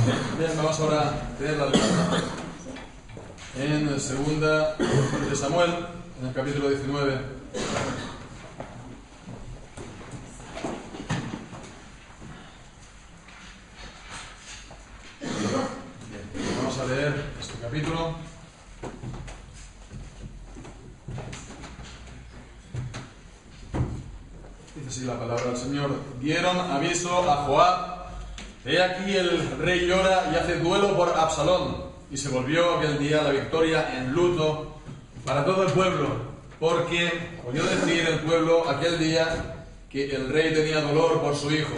Bien, vamos ahora a leer la lectura en segunda de Samuel, en el capítulo 19. Bien, vamos a leer este capítulo. Dice así la palabra del Señor: dieron aviso a Joab: he aquí el rey llora y hace duelo por Absalón. Y se volvió aquel día la victoria en luto para todo el pueblo, porque oyó decir el pueblo aquel día que el rey tenía dolor por su hijo.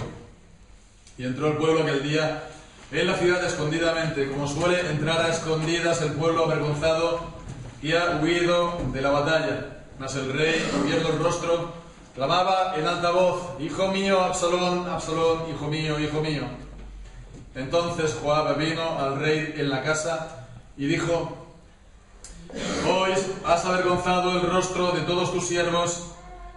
Y entró el pueblo aquel día en la ciudad escondidamente, como suele entrar a escondidas el pueblo avergonzado y ha huido de la batalla. Mas el rey, abierto el rostro, clamaba en alta voz: hijo mío, Absalón, Absalón, hijo mío, hijo mío. Entonces Joab vino al rey en la casa y dijo: hoy has avergonzado el rostro de todos tus siervos,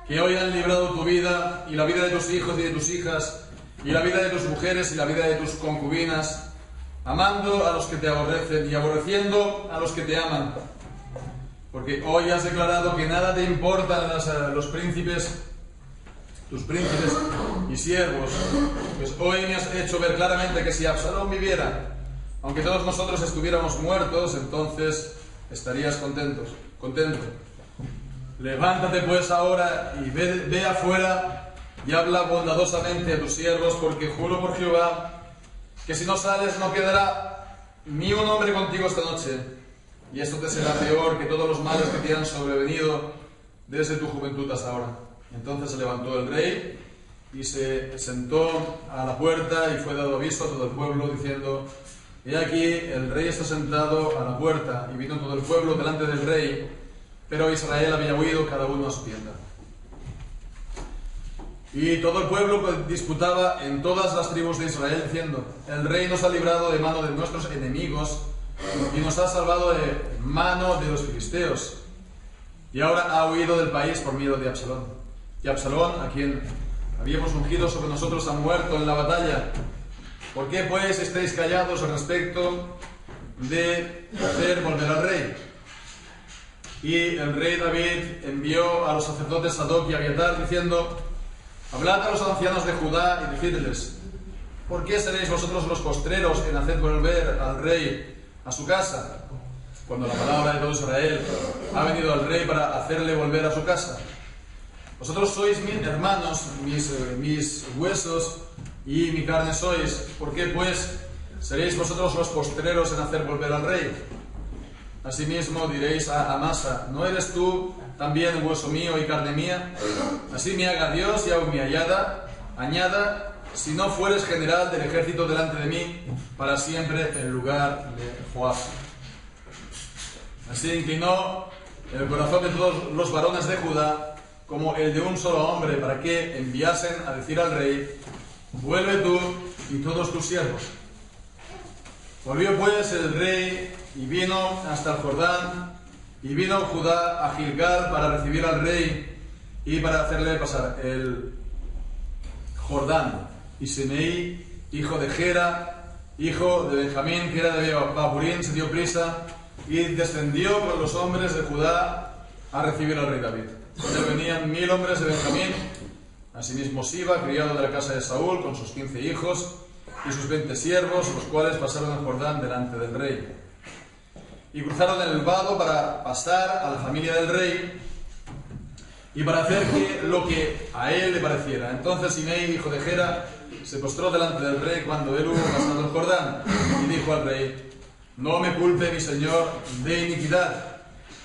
que hoy han librado tu vida y la vida de tus hijos y de tus hijas, y la vida de tus mujeres y la vida de tus concubinas, amando a los que te aborrecen y aborreciendo a los que te aman. Porque hoy has declarado que nada te importan los príncipes, tus príncipes y siervos, pues hoy me has hecho ver claramente que si Absalón viviera, aunque todos nosotros estuviéramos muertos, entonces estarías contento. Levántate pues ahora y ve afuera y habla bondadosamente a tus siervos, porque juro por Jehová que si no sales no quedará ni un hombre contigo esta noche, y esto te será peor que todos los males que te han sobrevenido desde tu juventud hasta ahora. Entonces se levantó el rey y se sentó a la puerta, y fue dado aviso a todo el pueblo diciendo: he aquí el rey está sentado a la puerta. Y vino todo el pueblo delante del rey, pero Israel había huido cada uno a su tienda. Y todo el pueblo disputaba en todas las tribus de Israel diciendo: el rey nos ha librado de mano de nuestros enemigos y nos ha salvado de mano de los filisteos, y ahora ha huido del país por miedo de Absalón. Y Absalón, a quien habíamos ungido sobre nosotros, ha muerto en la batalla. ¿Por qué pues estáis callados al respecto de hacer volver al rey? Y el rey David envió a los sacerdotes Sadoc y Abiatar diciendo: hablad a los ancianos de Judá y decidles: ¿por qué seréis vosotros los postreros en hacer volver al rey a su casa, cuando la palabra de todo Israel ha venido al rey para hacerle volver a su casa? Vosotros sois mis hermanos, mis huesos y mi carne sois. ¿Por qué pues seréis vosotros los postreros en hacer volver al rey? Asimismo diréis a Amasa: ¿no eres tú también hueso mío y carne mía? Así me haga Dios y aún me añada, si no fueres general del ejército delante de mí para siempre en lugar de Joab. Así inclinó el corazón de todos los varones de Judá como el de un solo hombre, para que enviasen a decir al rey: vuelve tú y todos tus siervos. Volvió pues el rey y vino hasta el Jordán, y vino Judá a Gilgal para recibir al rey y para hacerle pasar el Jordán. Y Simei, hijo de Gera, hijo de Benjamín, que era de Bahurín, se dio prisa y descendió con los hombres de Judá a recibir al rey David. Con él venían 1000 hombres de Benjamín, asimismo Siba, criado de la casa de Saúl, con sus 15 hijos y sus 20 siervos, los cuales pasaron el Jordán delante del rey. Y cruzaron el vado para pasar a la familia del rey y para hacer lo que a él le pareciera. Entonces Simei, hijo de Gera, se postró delante del rey cuando él hubo pasado el Jordán, y dijo al rey: no me culpe mi señor de iniquidad,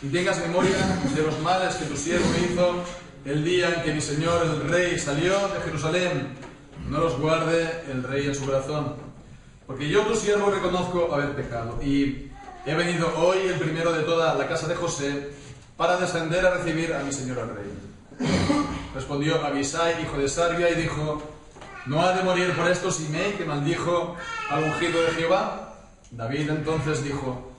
y tengas memoria de los males que tu siervo hizo el día en que mi señor el rey salió de Jerusalén. No los guarde el rey en su corazón, porque yo tu siervo reconozco haber pecado, y he venido hoy el primero de toda la casa de José para descender a recibir a mi señor el rey. Respondió Abisai, hijo de Sarbia, y dijo: ¿no ha de morir por esto Simei, que maldijo al ungido de Jehová? David entonces dijo: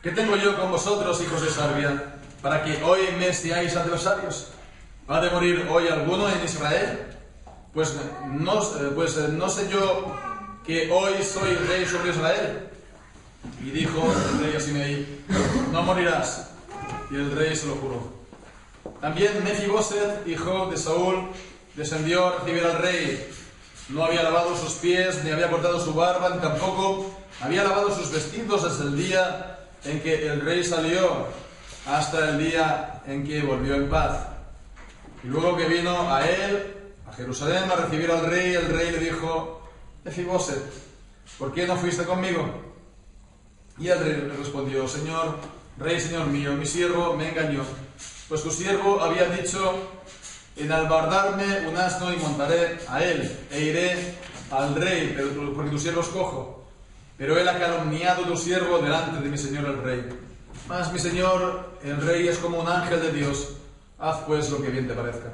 ¿qué tengo yo con vosotros, hijos de Sarbia, para que hoy me seáis adversarios? ¿Ha de morir hoy alguno en Israel? Pues no sé yo que hoy soy rey sobre Israel. Y dijo el rey a Simei: no morirás. Y el rey se lo juró. También Mefiboset, hijo de Saúl, descendió a recibir al rey. No había lavado sus pies, ni había cortado su barba, ni tampoco había lavado sus vestidos desde el día en que el rey salió hasta el día en que volvió en paz. Y luego que vino a él, a Jerusalén, a recibir al rey, el rey le dijo: Mefiboset, ¿por qué no fuiste conmigo? Y el rey le respondió: Señor rey, señor mío, mi siervo me engañó, pues tu siervo había dicho: enalbardarme un asno y montaré a él, e iré al rey, porque tu siervo es cojo. Pero él ha calumniado a tu siervo delante de mi señor el rey. Mas mi señor el rey es como un ángel de Dios. Haz pues lo que bien te parezca.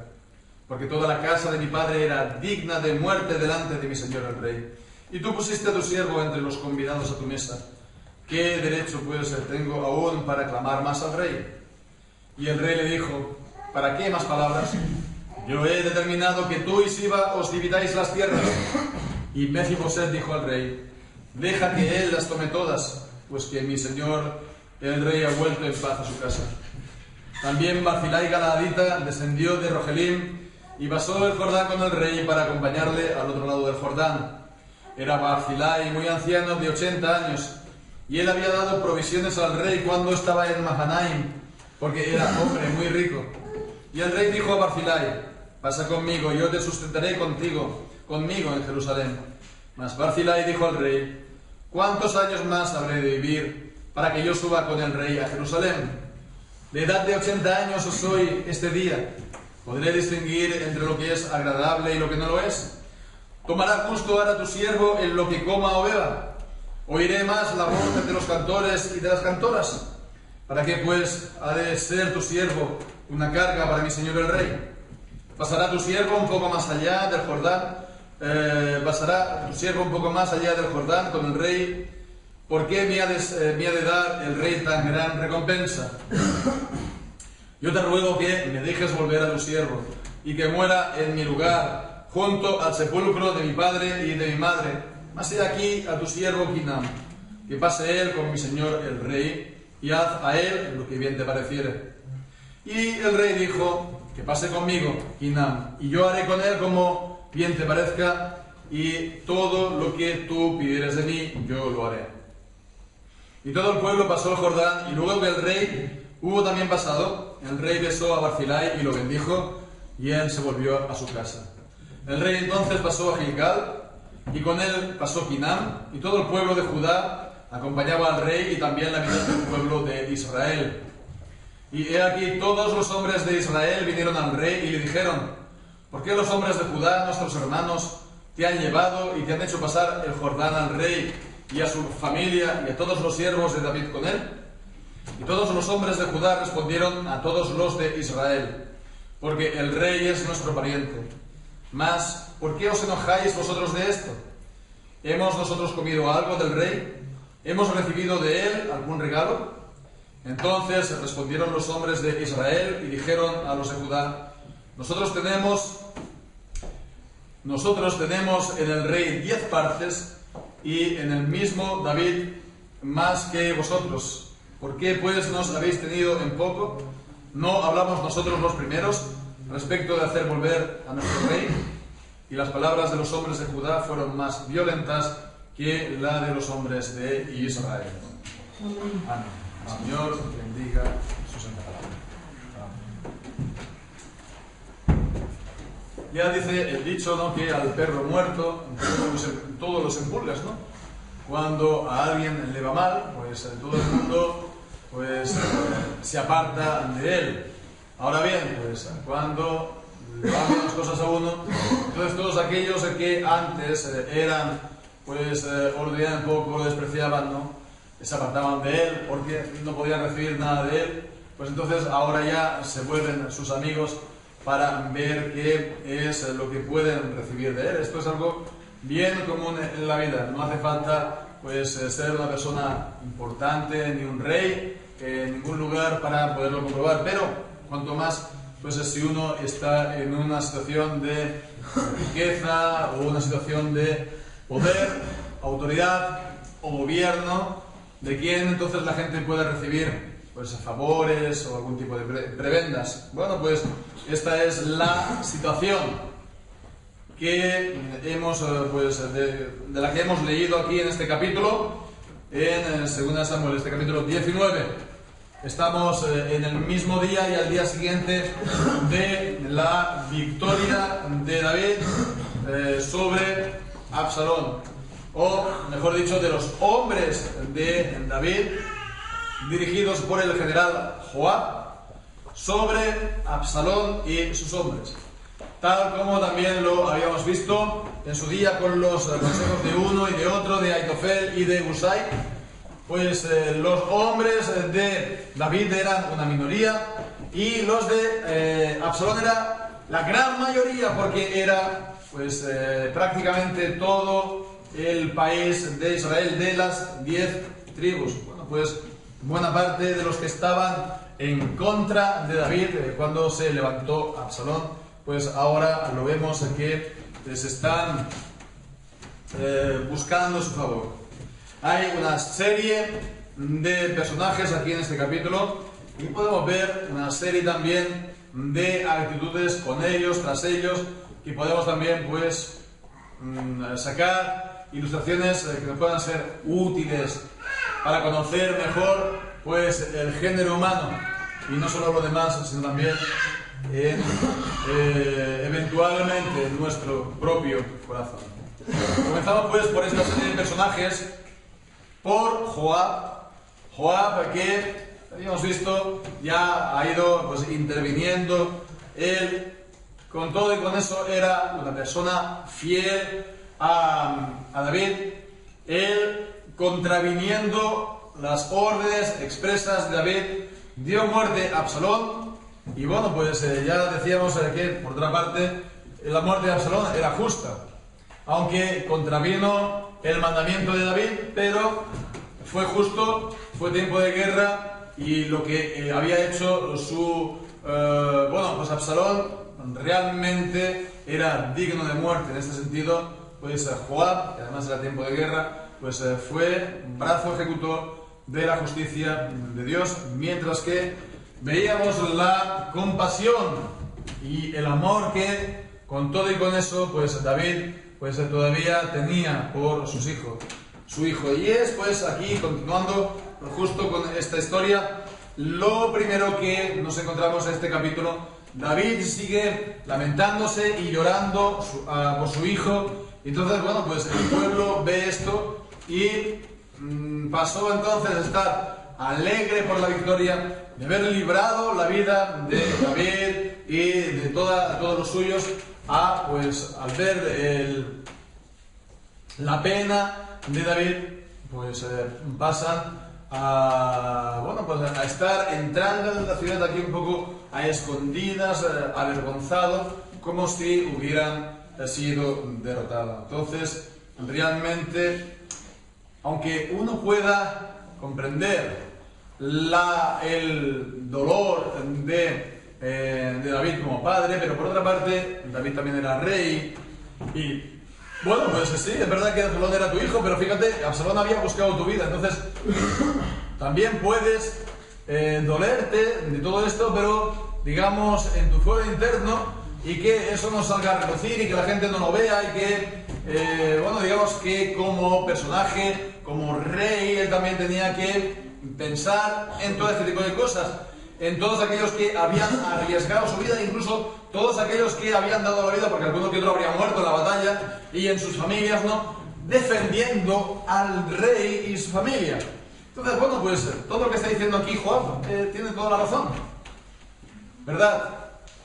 Porque toda la casa de mi padre era digna de muerte delante de mi señor el rey. Y tú pusiste a tu siervo entre los convidados a tu mesa. ¿Qué derecho pues tengo aún para clamar más al rey? Y el rey le dijo: ¿para qué más palabras? Yo he determinado que tú y Siba os dividáis las tierras. Y Mefiboset dijo al rey: deja que él las tome todas, pues que mi señor el rey ha vuelto en paz a su casa. También Barzillai Galaadita descendió de Rogelim y pasó el Jordán con el rey para acompañarle al otro lado del Jordán. Era Barzillai muy anciano, de 80 años, y él había dado provisiones al rey cuando estaba en Mahanaim, porque era hombre muy rico. Y el rey dijo a Barzillai: pasa conmigo, yo te sustentaré conmigo en Jerusalén. Mas Barzillai dijo al rey: ¿cuántos años más habré de vivir para que yo suba con el rey a Jerusalén? De edad de 80 años soy este día. ¿Podré distinguir entre lo que es agradable y lo que no lo es? ¿Tomará gusto ahora tu siervo en lo que coma o beba? ¿Oiré más la voz de los cantores y de las cantoras? ¿Para qué pues ha de ser tu siervo una carga para mi señor el rey? ¿Pasará tu siervo un poco más allá del Jordán? ¿Pasará tu siervo un poco más allá del Jordán con el rey? ¿Por qué me ha de dar el rey tan gran recompensa? Yo te ruego que me dejes volver a tu siervo y que muera en mi lugar, junto al sepulcro de mi padre y de mi madre. Mas he aquí a tu siervo Kinam, que pase él con mi señor el rey, y haz a él lo que bien te pareciere. Y el rey dijo: que pase conmigo Kinam, y yo haré con él como bien te parezca, y todo lo que tú pidieres de mí, yo lo haré. Y todo el pueblo pasó el Jordán, y luego que el rey hubo también pasado, el rey besó a Barzillai y lo bendijo, y él se volvió a su casa. El rey entonces pasó a Gilgal, y con él pasó Kinam, y todo el pueblo de Judá acompañaba al rey, y también la mitad del pueblo de Israel. Y he aquí todos los hombres de Israel vinieron al rey y le dijeron: ¿por qué los hombres de Judá, nuestros hermanos, te han llevado y te han hecho pasar el Jordán al rey y a su familia y a todos los siervos de David con él? Y todos los hombres de Judá respondieron a todos los de Israel: porque el rey es nuestro pariente. Mas, ¿por qué os enojáis vosotros de esto? ¿Hemos nosotros comido algo del rey? ¿Hemos recibido de él algún regalo? Entonces respondieron los hombres de Israel y dijeron a los de Judá: Nosotros tenemos en el rey 10 partes, y en el mismo David más que vosotros. ¿Por qué pues nos habéis tenido en poco? ¿No hablamos nosotros los primeros respecto de hacer volver a nuestro rey? Y las palabras de los hombres de Judá fueron más violentas que la de los hombres de Israel. Amén. Señor bendiga su santa palabra. Ya dice el dicho, ¿no?, que al perro muerto todos los empulgas, ¿no? Cuando a alguien le va mal, pues todo el mundo se aparta de él. Ahora bien, pues cuando le van bien las cosas a uno, entonces todos aquellos que antes eran, odiaban un poco, despreciaban, ¿no?, se apartaban de él porque no podían recibir nada de él, pues entonces ahora ya se vuelven sus amigos para ver qué es lo que pueden recibir de él. Esto es algo bien común en la vida. No hace falta ser una persona importante ni un rey en ningún lugar para poderlo comprobar, pero cuanto más si uno está en una situación de riqueza o una situación de poder, autoridad o gobierno de quien entonces la gente puede recibir pues favores o algún tipo de prebendas. Bueno, pues esta es la situación que hemos de la que hemos leído aquí en este capítulo, en 2 Samuel, este capítulo 19. Estamos en el mismo día y al día siguiente de la victoria de David sobre Absalón, o mejor dicho, de los hombres de David, dirigidos por el general Joab, sobre Absalón y sus hombres. Tal como también lo habíamos visto en su día con los consejos de uno y de otro, de Aitofel y de Husai, pues los hombres de David eran una minoría y los de Absalón era la gran mayoría, porque era pues prácticamente todo el país de Israel, de las 10 tribus. Bueno, pues buena parte de los que estaban en contra de David cuando se levantó Absalón, pues ahora lo vemos que les están buscando su favor. Hay una serie de personajes aquí en este capítulo y podemos ver una serie también de actitudes con ellos, tras ellos, y podemos también pues sacar ilustraciones que nos puedan ser útiles para conocer mejor pues el género humano, y no solo lo demás, sino también eventualmente nuestro propio corazón. Comenzamos pues por esta serie de personajes, por Joab, que habíamos visto ya ha ido pues interviniendo. Él con todo y con eso era una persona fiel a David, él contraviniendo las órdenes expresas de David dio muerte a Absalón. Y bueno, pues ya decíamos que por otra parte la muerte de Absalón era justa, aunque contravino el mandamiento de David, pero fue justo, fue tiempo de guerra, y lo que había hecho pues Absalón realmente era digno de muerte. En este sentido, pues Joab, que además era tiempo de guerra, pues fue brazo ejecutor de la justicia de Dios, mientras que veíamos la compasión y el amor que con todo y con eso pues David pues todavía tenía por su hijo. Y es pues aquí, continuando justo con esta historia, lo primero que nos encontramos en este capítulo: David sigue lamentándose y llorando por su hijo. Entonces, bueno, pues el pueblo ve esto y pasó entonces a estar alegre por la victoria de haber librado la vida de David y de todos los suyos, pues al ver la pena de David, pues pasan a estar entrando en la ciudad aquí un poco a escondidas, avergonzados, como si hubieran sido derrotados. Entonces, realmente, aunque uno pueda comprender el dolor de David como padre, pero por otra parte, David también era rey, y bueno, pues sí, es verdad que Absalón era tu hijo, pero fíjate, Absalón había buscado tu vida. Entonces, también puedes dolerte de todo esto, pero digamos en tu fuero interno, y que eso no salga a relucir y que la gente no lo vea, y que digamos que como personaje, como rey, él también tenía que pensar en todo este tipo de cosas, en todos aquellos que habían arriesgado su vida, incluso todos aquellos que habían dado la vida, porque alguno que otro habría muerto en la batalla, y en sus familias, ¿no?, defendiendo al rey y su familia. Entonces, bueno, pues todo lo que está diciendo aquí Joab tiene toda la razón, ¿verdad?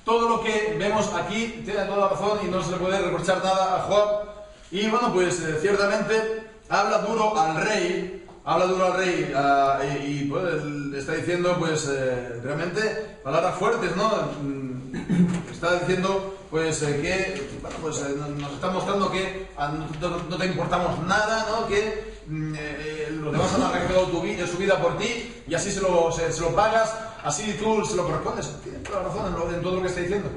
Todo lo que vemos aquí tiene toda la razón y no se le puede reprochar nada a Joab. Y bueno, pues ciertamente habla duro al rey, y pues le está diciendo pues realmente palabras fuertes, ¿no? Está diciendo pues que bueno, pues nos está mostrando que no te importamos nada, ¿no? Que los demás han arriesgado su vida por ti, y así se lo pagas, así tú se lo correspondes. Tiene toda la razón en todo lo que está diciendo.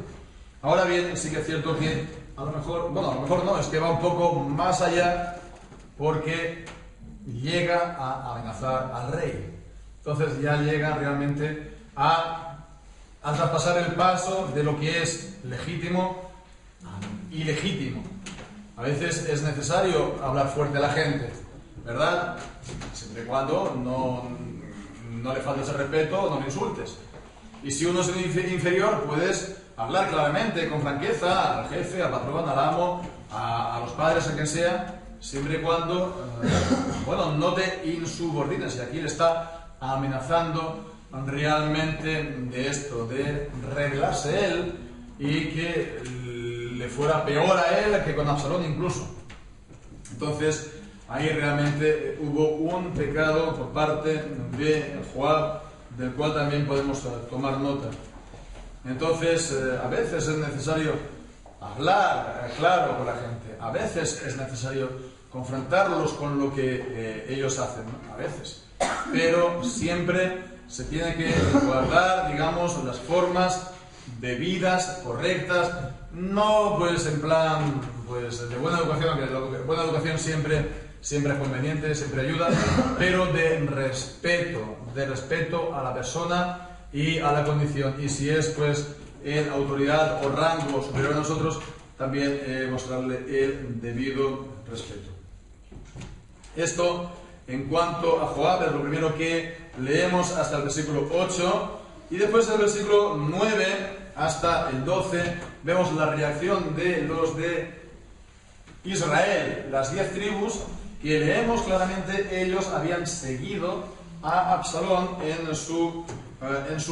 Ahora bien, sí que es cierto que a lo mejor no, es que va un poco más allá porque llega a amenazar al rey. Entonces ya llega realmente a traspasar el paso de lo que es legítimo a ilegítimo. A veces es necesario hablar fuerte a la gente, ¿verdad? Siempre y cuando no le faltes el respeto, no le insultes. Y si uno es inferior, puedes hablar claramente, con franqueza, al jefe, al patrón, al amo, a los padres, a quien sea, siempre y cuando, no te insubordines. Y aquí le está amenazando realmente de esto, de rebelarse él y que le fuera peor a él que con Absalón incluso. Entonces, ahí realmente hubo un pecado por parte de Joab, del cual también podemos tomar nota. Entonces, a veces es necesario hablar claro con la gente, a veces es necesario confrontarlos con lo que ellos hacen, ¿no? A veces. Pero siempre se tiene que guardar, digamos, las formas debidas, correctas, no pues en plan pues de buena educación, que buena educación siempre es conveniente, siempre ayuda, pero de respeto a la persona y a la condición. Y si es pues en autoridad o rango superior a nosotros, también mostrarle el debido respeto. Esto en cuanto a Joab es lo primero que leemos hasta el versículo 8, y después del versículo 9 hasta el 12 vemos la reacción de los de Israel, las 10 tribus, que leemos claramente ellos habían seguido a Absalón en su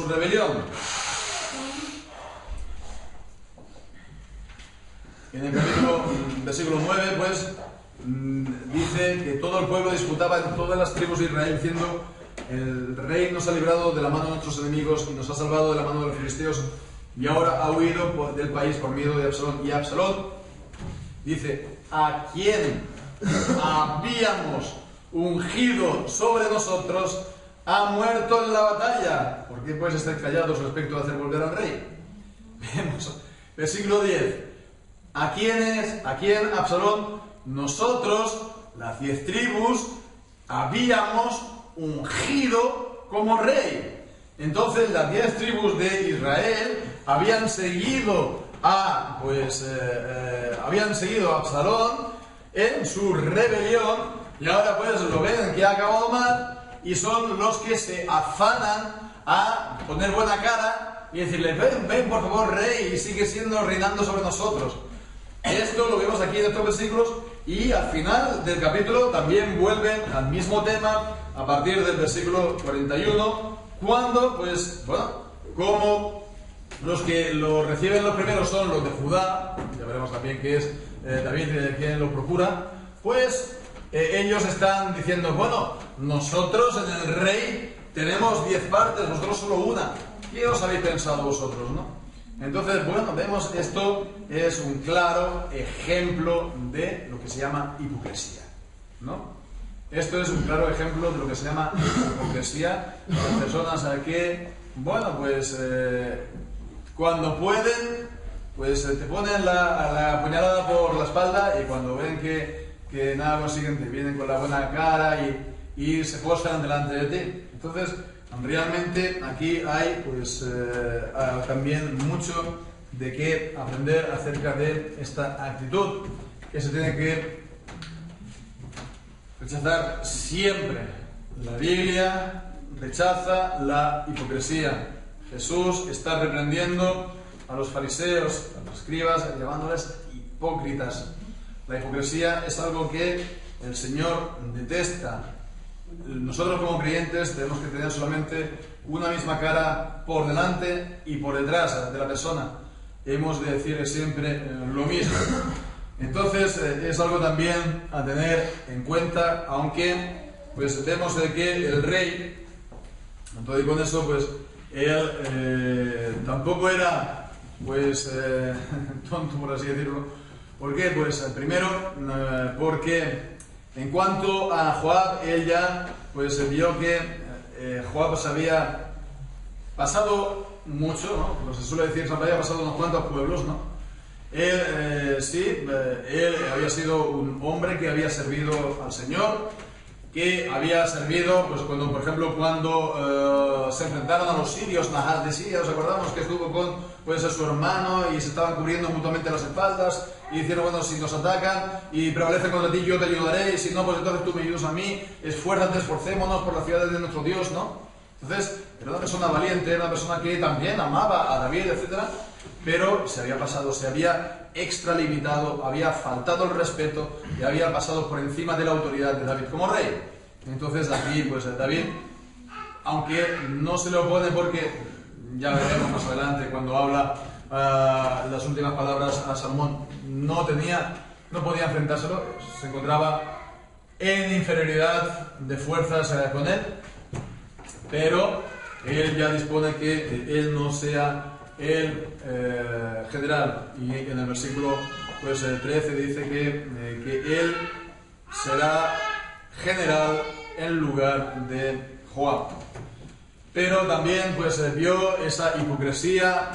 rebelión. En el versículo 9, pues, dice que todo el pueblo disputaba en todas las tribus de Israel, diciendo: el rey nos ha librado de la mano de nuestros enemigos y nos ha salvado de la mano de los filisteos, y ahora ha huido del país por miedo de Absalón. Y Absalón dice: a quien habíamos ungido sobre nosotros ha muerto en la batalla. ¿Por qué pues estáis callados respecto a hacer volver al rey? Vemos, versículo 10. ¿A quién Absalón? Nosotros, las 10 tribus, habíamos ungido como rey. Entonces las 10 tribus de Israel habían seguido a Absalón en su rebelión, y ahora pues lo ven que ha acabado mal, y son los que se afanan a poner buena cara y decirle: ven por favor rey, y sigue reinando sobre nosotros. Esto lo vemos aquí en estos versículos, y al final del capítulo también vuelven al mismo tema a partir del versículo 41, cuando como los que lo reciben los primeros son los de Judá, ya veremos también que es David quien lo procura, pues ellos están diciendo: nosotros en el rey tenemos 10 partes, vosotros solo una. ¿Qué os habéis pensado vosotros, no? Entonces, vemos, esto es un claro ejemplo de lo que se llama hipocresía, ¿no? Esto es un claro ejemplo de lo que se llama hipocresía. Las personas que, cuando pueden, pues te ponen la puñalada por la espalda, y cuando ven que nada consiguen, te vienen con la buena cara y se postran delante de ti. Entonces, realmente aquí hay también mucho de qué aprender acerca de esta actitud que se tiene que rechazar siempre. La Biblia rechaza la hipocresía. Jesús está reprendiendo a los fariseos, a los escribas, llamándoles hipócritas. La hipocresía es algo que el Señor detesta. Nosotros como creyentes tenemos que tener solamente una misma cara por delante y por detrás de la persona. Hemos de decir siempre lo mismo. Entonces es algo también a tener en cuenta, aunque pues vemos de que el rey, entonces con eso pues él tampoco era tonto, por así decirlo. ¿Por qué? Pues primero porque en cuanto a Joab, él ya vio que Joab se había pasado mucho, ¿no? Como se suele decir, se había pasado unos cuantos pueblos, ¿no? Él había sido un hombre que había servido al Señor, que había servido, pues por ejemplo, cuando se enfrentaron a los sirios, Nahas de Siria, os acordamos que estuvo con a su hermano y se estaban cubriendo mutuamente las espaldas y diciendo, bueno, si nos atacan y prevalecen contra ti, yo te ayudaré, y si no, pues entonces tú me ayudas a mí, esfuérzate, esforcémonos por las ciudades de nuestro Dios, ¿no? Entonces, era una persona valiente, era una persona que también amaba a David, etc., pero se había pasado, se había extralimitado, había faltado el respeto y había pasado por encima de la autoridad de David como rey. Entonces aquí, pues David, aunque no se le opone porque ya veremos más adelante cuando habla las últimas palabras a Salomón, no podía enfrentárselo, se encontraba en inferioridad de fuerzas con él, pero él ya dispone que él no sea el general, y en el versículo 13 dice que él será general en lugar de Joab. Pero también vio esa hipocresía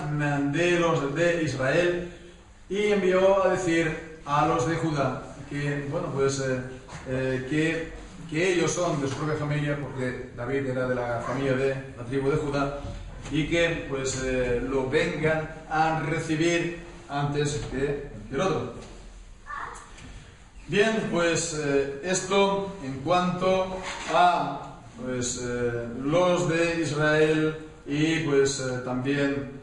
de los de Israel y envió a decir a los de Judá que, que ellos son de su propia familia, porque David era de la familia de la tribu de Judá, y que lo vengan a recibir antes que el otro. Bien, esto en cuanto a los de Israel y también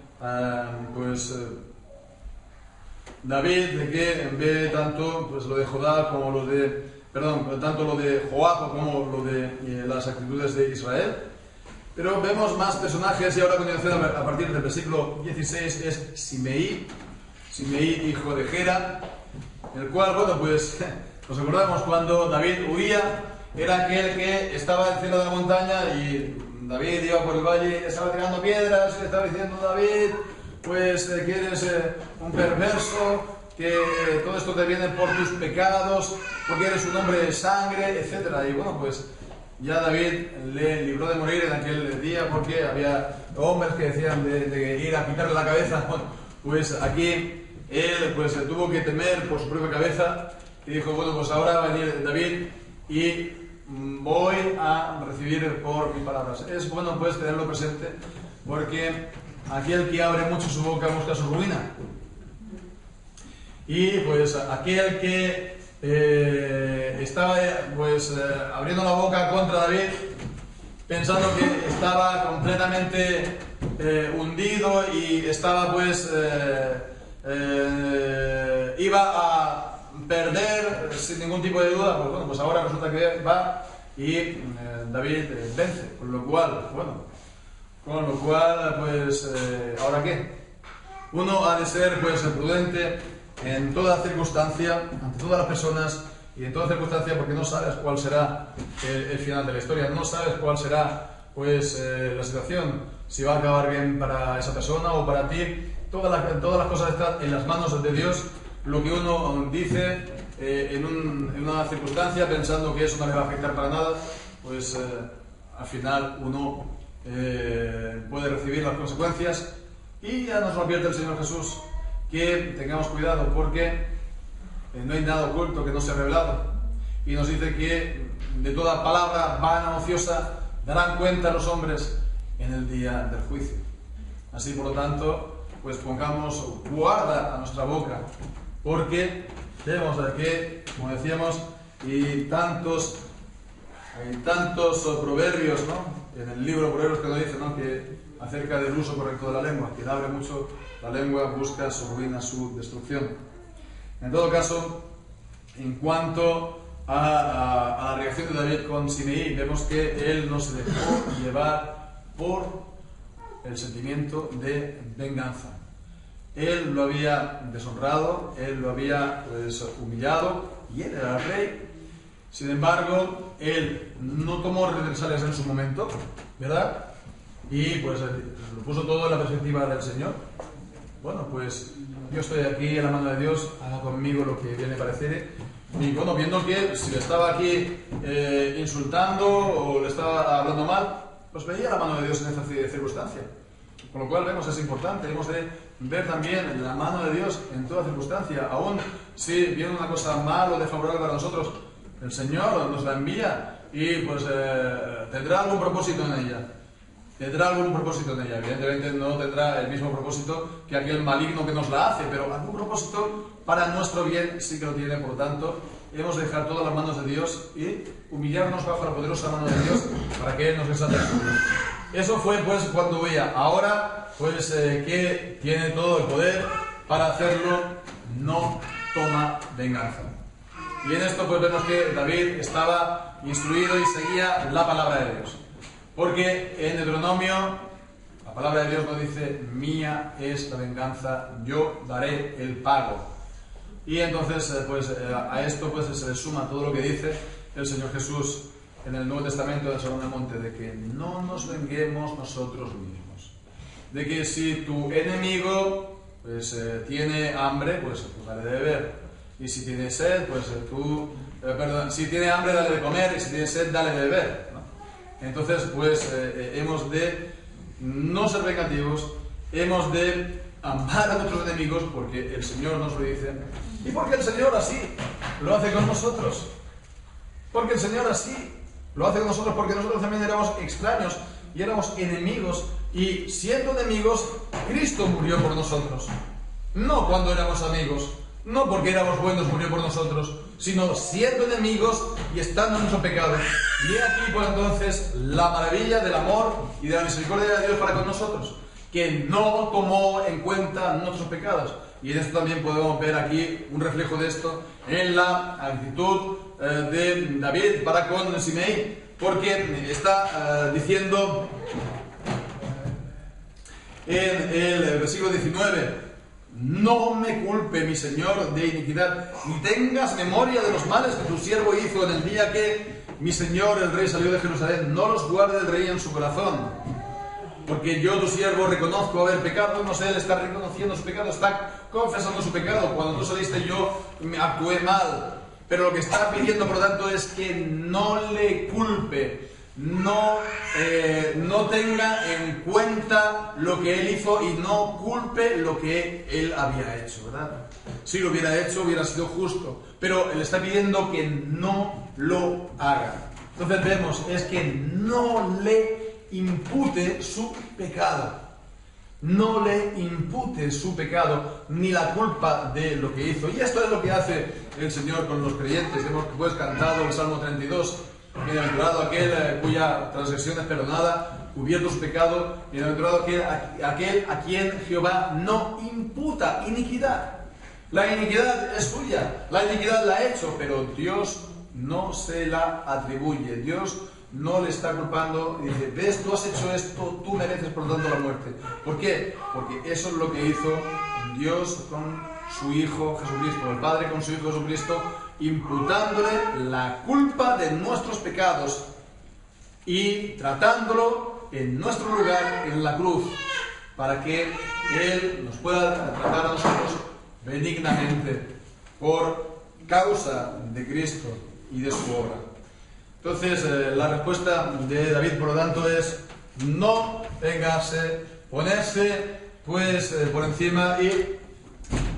David, de que ve tanto lo de Judá como lo de, tanto lo de Joab como lo de las actitudes de Israel. Pero vemos más personajes y ahora a continuación, a partir del versículo 16, es Simei, hijo de Gera, el cual, nos acordamos cuando David huía, era aquel que estaba en el cielo de la montaña y David iba por el valle y estaba tirando piedras y le estaba diciendo, David, que eres un perverso, que todo esto te viene por tus pecados, porque eres un hombre de sangre, etc. Y ya David le libró de morir en aquel día porque había hombres que decían de ir a quitarle la cabeza. Aquí él tuvo que temer por su propia cabeza y dijo, ahora va a venir David y voy a recibir por mis palabras. Es bueno tenerlo presente porque aquel que abre mucho su boca busca su ruina. Y aquel que estaba abriendo la boca contra David, pensando que estaba completamente hundido y estaba iba a perder sin ningún tipo de duda, ahora resulta que va y David vence, con lo cual, ¿ahora qué? Uno ha de ser prudente en toda circunstancia, ante todas las personas y en toda circunstancia, porque no sabes cuál será el final de la historia, no sabes cuál será la situación, si va a acabar bien para esa persona o para ti. Todas las cosas están en las manos de Dios. Lo que uno dice en una circunstancia pensando que eso no le va a afectar para nada, al final uno puede recibir las consecuencias, y ya nos lo advierte el Señor Jesús, que tengamos cuidado porque no hay nada oculto que no sea revelado, y nos dice que de toda palabra vana ociosa darán cuenta los hombres en el día del juicio. Así, por lo tanto, pongamos guarda a nuestra boca, porque vemos que, como decíamos, hay tantos proverbios, ¿no?, en el libro de Proverbios que nos dice, ¿no?, que acerca del uso correcto de la lengua, quien abre mucho la lengua busca su ruina, su destrucción. En todo caso, en cuanto a la reacción de David con Simei, vemos que él no se dejó llevar por el sentimiento de venganza. Él lo había deshonrado, él lo había humillado, y él era el rey. Sin embargo, él no tomó represalias en su momento, ¿verdad? Y lo puso todo en la perspectiva del Señor. Yo estoy aquí en la mano de Dios, haga conmigo lo que bien le pareciere. Y viendo que si le estaba aquí insultando o le estaba hablando mal, veía la mano de Dios en esa circunstancia. Con lo cual vemos, es importante, hemos de ver también la mano de Dios en toda circunstancia, aún si viene una cosa mal o desfavorable para nosotros, el Señor nos la envía y pues tendrá algún propósito en ella. Tendrá algún propósito en ella. Evidentemente no tendrá el mismo propósito que aquel maligno que nos la hace, pero algún propósito para nuestro bien sí que lo tiene. Por lo tanto, hemos de dejar todas las manos de Dios y humillarnos bajo la poderosa mano de Dios para que Él nos exalte. Eso fue pues cuando huía. Ahora pues que tiene todo el poder para hacerlo, no toma venganza. Y en esto pues vemos que David estaba instruido y seguía la palabra de Dios. Porque en Deuteronomio la palabra de Dios nos dice: mía es la venganza, yo daré el pago. Y entonces pues a esto pues se le suma todo lo que dice el Señor Jesús en el Nuevo Testamento del Sermón del Monte, de que no nos venguemos nosotros mismos. De que si tu enemigo pues tiene hambre, pues dale de beber. Y si tiene sed, pues si tiene hambre, dale de comer, y si tiene sed, dale de beber, ¿no? Entonces, pues hemos de no ser vengativos, hemos de amar a nuestros enemigos, porque el Señor nos lo dice, y porque el Señor así lo hace con nosotros. Porque el Señor así lo hace con nosotros, porque nosotros también éramos extraños y éramos enemigos, y siendo enemigos, Cristo murió por nosotros. No cuando éramos amigos, no porque éramos buenos murió por nosotros, sino siendo enemigos y estando en nuestro pecado. Y aquí pues entonces la maravilla del amor y de la misericordia de Dios para con nosotros, que no tomó en cuenta nuestros pecados. Y en esto también podemos ver aquí un reflejo de esto en la actitud de David para con Simei, porque está diciendo en el versículo 19: no me culpe, mi Señor, de iniquidad, ni tengas memoria de los males que tu siervo hizo en el día que mi Señor el Rey salió de Jerusalén. No los guarde el Rey en su corazón, porque yo, tu siervo, reconozco haber pecado. No sé, él está reconociendo su pecado, está confesando su pecado. Cuando tú saliste yo me actué mal, pero lo que está pidiendo, por lo tanto, es que no le culpe, no tenga en cuenta lo que él hizo y no culpe lo que él había hecho, ¿verdad? Si lo hubiera hecho, hubiera sido justo, pero él está pidiendo que no lo haga. Entonces vemos, es que no le impute su pecado. No le impute su pecado ni la culpa de lo que hizo. Y esto es lo que hace el Señor con los creyentes. Hemos pues cantado el Salmo 32. Bienaventurado aquel cuya transgresión es perdonada, cubierto su pecado. Bienaventurado aquel a quien Jehová no imputa iniquidad. La iniquidad es suya, la iniquidad la ha hecho, pero Dios no se la atribuye. Dios no le está culpando y dice: ves, tú has hecho esto, tú mereces por lo tanto la muerte. ¿Por qué? Porque eso es lo que hizo Dios con su Hijo Jesucristo, el Padre con su Hijo Jesucristo, imputándole la culpa de nuestros pecados y tratándolo en nuestro lugar en la cruz, para que Él nos pueda tratar a nosotros benignamente por causa de Cristo y de su obra. Entonces, la respuesta de David, por lo tanto, es no vengarse, ponerse pues por encima y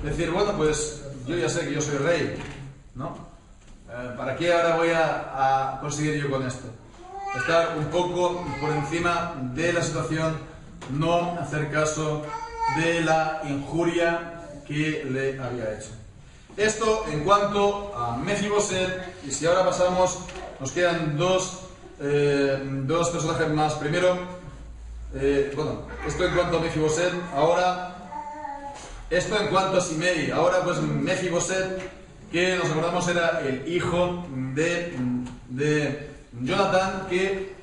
decir: bueno, pues yo ya sé que yo soy rey, ¿no? ¿Para qué ahora voy a conseguir yo con esto? Estar un poco por encima de la situación, no hacer caso de la injuria que le había hecho. Esto en cuanto a Mefiboset. Y si ahora pasamos, nos quedan dos personajes más. Primero, esto en cuanto a Mefiboset. Ahora, esto en cuanto a Simei. Ahora pues Mefiboset, que nos acordamos era el hijo de Jonathan, que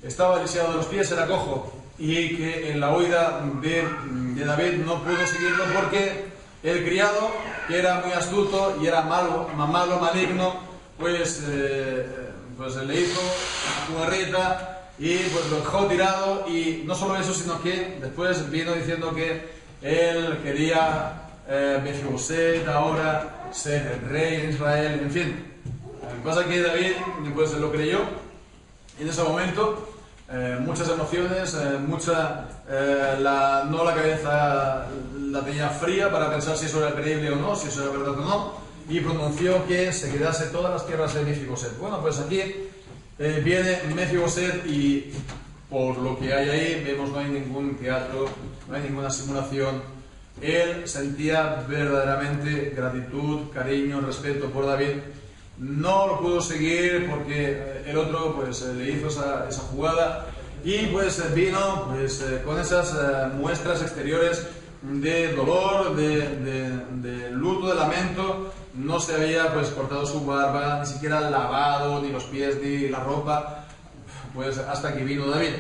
estaba lisiado de los pies, era cojo, y que en la huida de David no pudo seguirlo porque el criado, que era muy astuto y era malo, maligno, pues le hizo una guerrita y pues lo dejó tirado. Y no solo eso, sino que después vino diciendo que él quería Mefiboset ahora ser el rey de Israel, en fin. Lo que pasa es que David pues lo creyó en ese momento, muchas emociones, no la cabeza la tenía fría para pensar si eso era creíble o no, si eso era verdad o no, y pronunció que se quedase todas las tierras de Mefiboset. Bueno, pues aquí viene Mefiboset y por lo que hay ahí vemos no hay ningún teatro, no hay ninguna simulación. Él sentía verdaderamente gratitud, cariño, respeto por David. No lo pudo seguir porque el otro pues le hizo esa jugada y pues vino pues con esas muestras exteriores de dolor, de luto, de lamento. No se había pues cortado su barba, ni siquiera lavado ni los pies ni la ropa, pues hasta que vino David.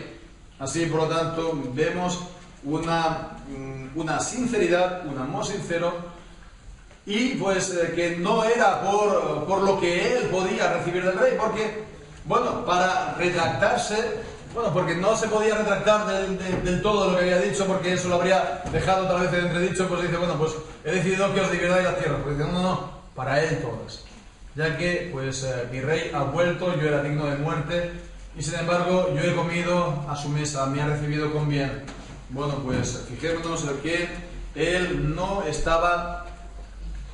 Así por lo tanto vemos una sinceridad, un amor sincero, y pues que no era por lo que él podía recibir del rey, porque, bueno, para retractarse, bueno, porque no se podía retractar del todo lo que había dicho, porque eso lo habría dejado otra vez en entredicho, pues dice, bueno, pues he decidido que os dividáis la tierra, pues dice, no, para él todas, ya que pues mi rey ha vuelto, yo era digno de muerte, y sin embargo yo he comido a su mesa, me ha recibido con bien. Bueno, pues fijémonos en que él no estaba,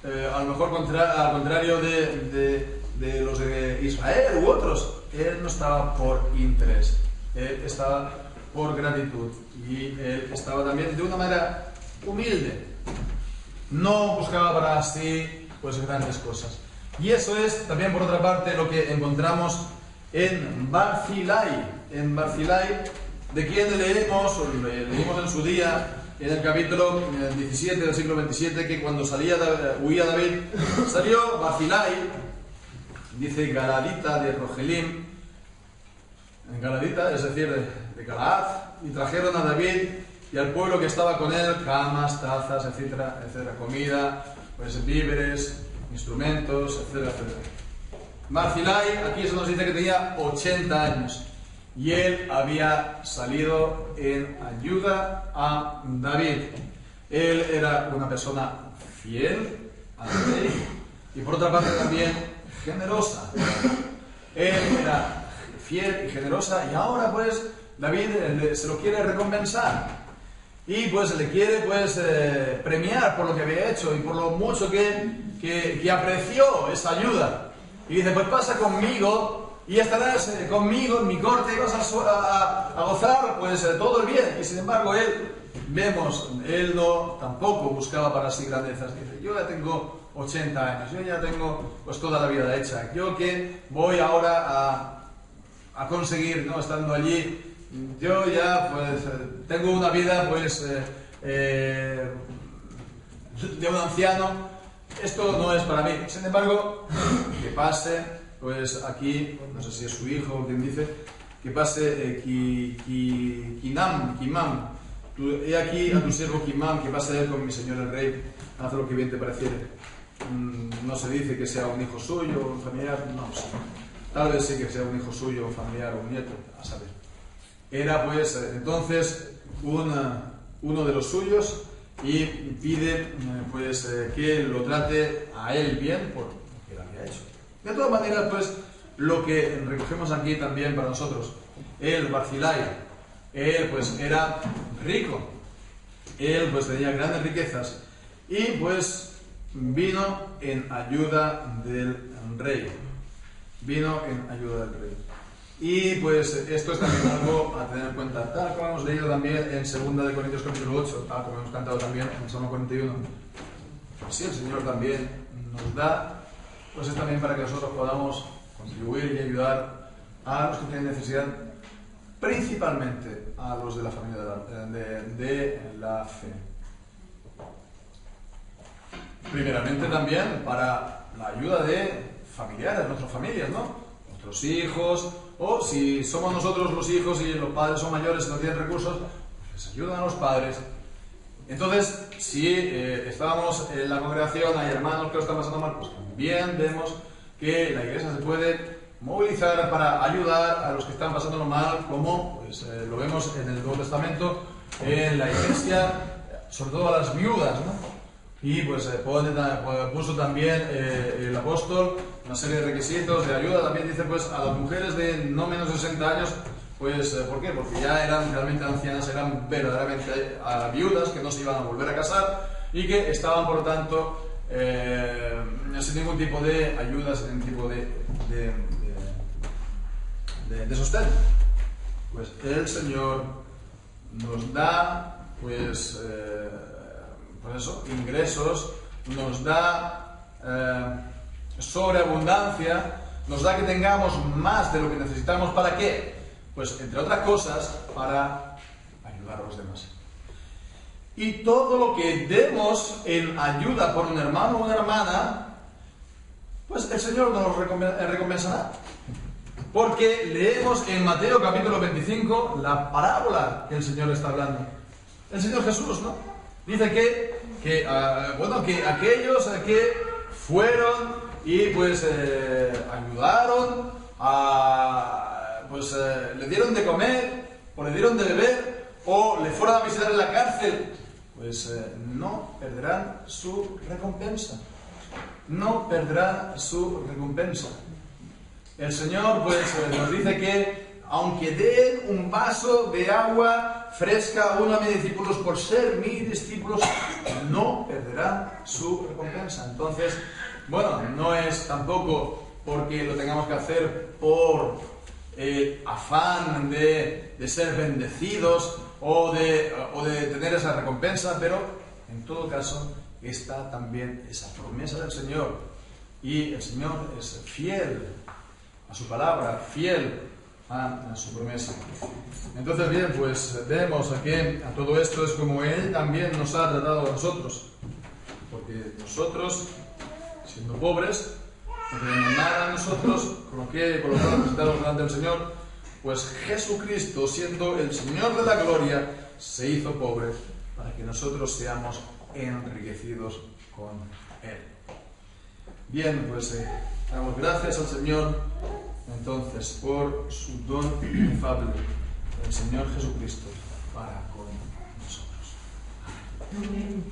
a lo mejor al contrario de los de Israel u otros, él no estaba por interés, él estaba por gratitud y él estaba también de una manera humilde, no buscaba para sí pues grandes cosas. Y eso es también por otra parte lo que encontramos en Barzilai, de quien leímos en su día, en el capítulo 17 del siglo 27, que cuando huía David, salió Barzilai, dice Galadita de Rogelim, en Galadita, es decir, de Galaad, y trajeron a David y al pueblo que estaba con él, camas, tazas, etcétera, etcétera, comida, pues víveres, instrumentos, etcétera, etcétera. Barzilai, aquí se nos dice que tenía 80 años. Y él había salido en ayuda a David. Él era una persona fiel al rey y por otra parte también generosa. Él era fiel y generosa y ahora pues David se lo quiere recompensar y pues le quiere pues premiar por lo que había hecho y por lo mucho que apreció esa ayuda. Y dice, pues pasa conmigo y estarás conmigo en mi corte y vas a gozar pues todo el bien. Y sin embargo él no tampoco buscaba para sí grandezas. Dice, yo ya tengo 80 años, yo ya tengo pues toda la vida hecha. Yo que voy ahora a conseguir, ¿no? Estando allí, yo ya pues tengo una vida pues de un anciano. Esto no es para mí. Sin embargo, que pase pues aquí, no sé si es su hijo o quien dice, que pase Kimam, he aquí a tu siervo Kimam, que pase él con mi señor el rey, haz lo que bien te pareciere. No se dice que sea un hijo suyo o un familiar, no sé. Tal vez sí que sea un hijo suyo, un familiar o un nieto, a saber. Era pues entonces uno de los suyos y pide pues que lo trate a él bien por lo que él había hecho. De todas maneras, pues, lo que recogemos aquí también para nosotros, el Barzilai, él pues era rico, él pues tenía grandes riquezas y pues vino en ayuda del rey, Y pues esto es también algo a tener en cuenta, tal como hemos leído también en 2 de Corintios capítulo 8, tal como hemos cantado también en Salmo 41. Si el Señor también nos da, pues es también para que nosotros podamos contribuir y ayudar a los que tienen necesidad, principalmente a los de la familia de la fe. Primeramente también para la ayuda de familiares, nuestras familias, ¿no? Nuestros hijos, o si somos nosotros los hijos y los padres son mayores y no tienen recursos, pues les ayudan a los padres. Entonces, si estábamos en la congregación, hay hermanos que lo están pasando mal, pues también vemos que la iglesia se puede movilizar para ayudar a los que están pasándolo mal, como pues, lo vemos en el Nuevo Testamento, en la iglesia, sobre todo a las viudas, ¿no? Y pues puso también el apóstol una serie de requisitos de ayuda. También dice pues a las mujeres de no menos de 60 años Pues, ¿por qué? Porque ya eran realmente ancianas, eran verdaderamente viudas que no se iban a volver a casar y que estaban, por lo tanto, sin ningún tipo de ayuda, sin ningún tipo de sostén. Pues el Señor nos da, pues eso, ingresos, nos da sobreabundancia, nos da que tengamos más de lo que necesitamos. ¿Para qué? Pues, entre otras cosas, para ayudar a los demás. Y todo lo que demos en ayuda por un hermano o una hermana, pues el Señor nos recompensará. Porque leemos en Mateo capítulo 25 la parábola que el Señor está hablando. El Señor Jesús, ¿no? Dice que aquellos que fueron y pues ayudaron le dieron de comer o le dieron de beber o le fueron a visitar en la cárcel, pues no perderán su recompensa. No perderán su recompensa. El Señor pues nos dice que aunque den un vaso de agua fresca a uno de mis discípulos por ser mis discípulos, no perderán su recompensa. Entonces, bueno, no es tampoco porque lo tengamos que hacer por afán de ser bendecidos o de tener esa recompensa, pero en todo caso está también esa promesa del Señor, y el Señor es fiel a su palabra, fiel a su promesa. Entonces, bien, pues vemos aquí a todo esto es como Él también nos ha tratado a nosotros, porque nosotros, siendo pobres, no tenemos nada a nosotros con lo que presentarnos delante del Señor, pues Jesucristo, siendo el Señor de la gloria, se hizo pobre para que nosotros seamos enriquecidos con Él. Bien, pues damos gracias al Señor entonces por su don inefable, el Señor Jesucristo, para con nosotros. Amén.